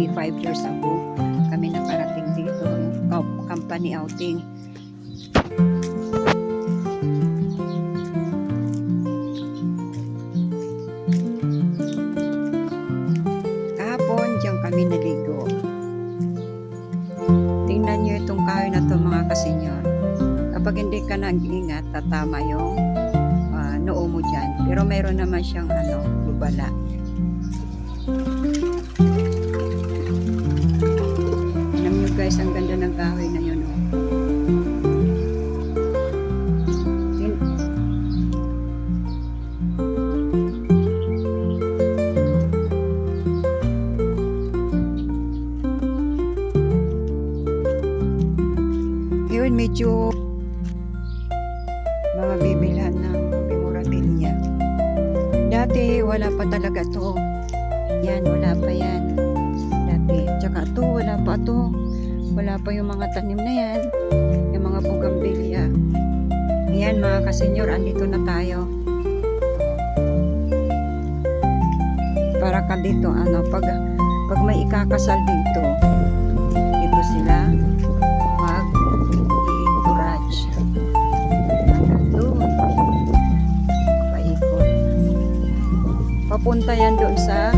25 years ago kami nakarating dito, company outing. Kahapon diyan kami naligo. Tingnan nyo itong kahoy na to mga kasenyor. Kapag hindi ka nag-ingat, tatama yung noo mo dyan. Pero mayroon naman siyang lubala. Alam nyo guys, ang ganda ng kahoy na yun. Yun, medyo mga bibilhan ng memorabilia. Dati wala pa talaga to. Yan, wala pa yan. Dati. Tsaka to, wala pa to. Wala pa yung mga tanim na yan. Yung mga bugambilya. Yan mga kasenyor, andito na tayo. Para ka dito, pag may ikakasal dito, dito sila mag-i-encourage. Papunta yan doon sa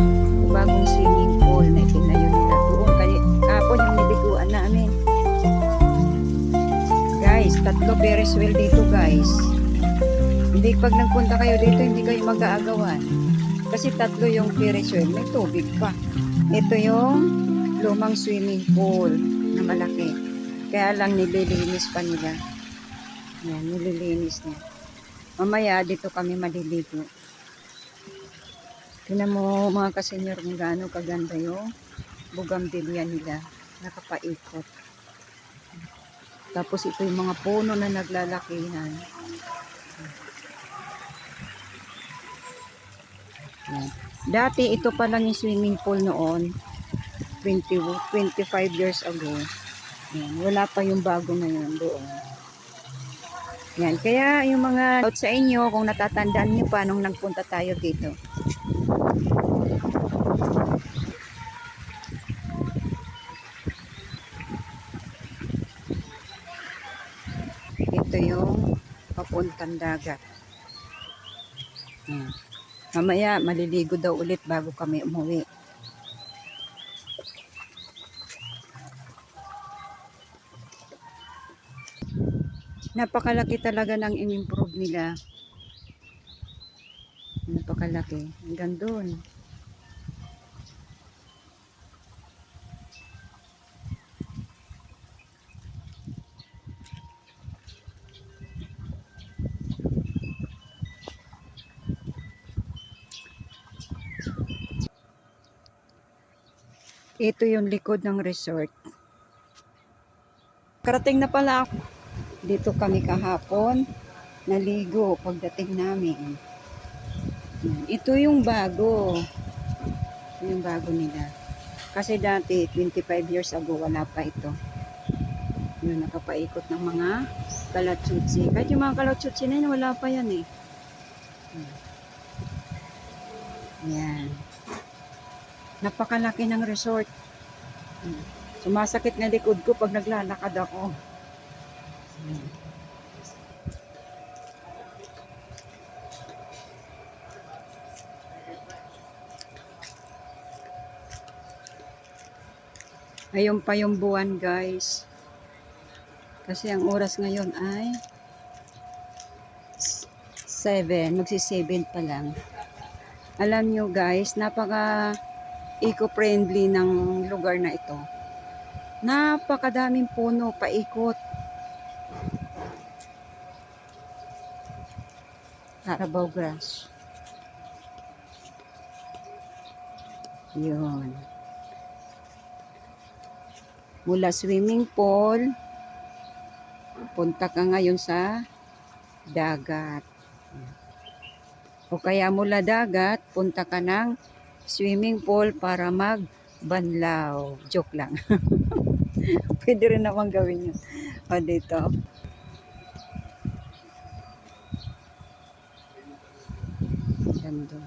bagong swimming pool na itinayo nila doon. Kapon yung niliguan namin. Guys, 3 Ferris wheel dito guys. Hindi, pag nagpunta kayo dito, hindi kayo mag-aagawan. Kasi 3 yung Ferris wheel. May tubig pa. Ito yung lumang swimming pool na malaki. Kaya lang nililinis pa nila. Yan, nililinis niya. Mamaya dito kami maliligo. Tingnan mo mga kasenyor kung gaano kaganda yung bugambilya nila. Nakapaikot. Tapos ito yung mga puno na naglalakihan. Yan. Dati ito pa lang yung swimming pool noon. 25 years ago. Yan. Wala pa yung bago ngayon doon. Yan. Kaya yung mga out sa inyo, kung natatandaan nyo pa nung nagpunta tayo dito. Ito yung papuntang dagat. Yan. Mamaya maliligo daw ulit bago kami umuwi. Napakalaki talaga ng in-improve nila. Napakalaki. Hanggang doon. Ito yung likod ng resort. Karating na pala ako. Dito kami kahapon. Naligo pagdating namin. Ito yung bago. Ito yung bago nila. Kasi dati, 25 years ago, wala pa ito. Yun, nakapaikot ng mga kalatsutsi. Kahit yung mga kalatsutsi na yun, wala pa yan eh. Yan. Napakalaki ng resort. Sumasakit na likod ko pag naglalakad ako. Ayun pa yung buwan guys. Kasi ang oras ngayon ay 7. Magsi-7 pa lang. Alam nyo guys, napaka eco-friendly ng lugar na ito. Napakadaming puno, paikot. Carabao grass. Yun. Mula swimming pool, punta ka ngayon sa dagat. O kaya mula dagat, punta ka ng swimming pool para magbanlaw. Joke lang. Pwede rin naman gawin yun. O dito. Ganda.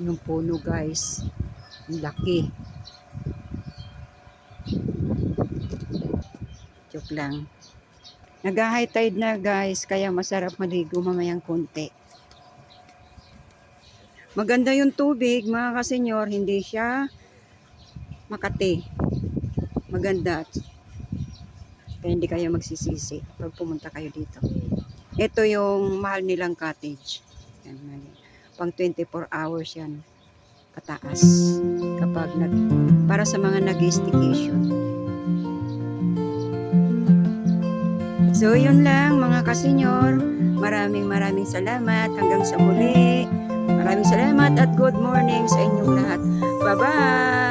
yung puno guys. Ang laki. Joke lang. Nag-high tide na guys, kaya masarap maligo mamayang konti. Maganda yung tubig mga kasenyor, hindi siya Makati. Maganda. Kaya hindi kayo magsisisi pag pumunta kayo dito. Ito yung mahal nilang cottage. Yan, pang 24 hours yan. Kataas. Kapag para sa mga nag-staycation. So, yun lang mga kasenyor. Maraming salamat. Hanggang sa muli. Maraming salamat at good morning sa inyong lahat. Bye-bye!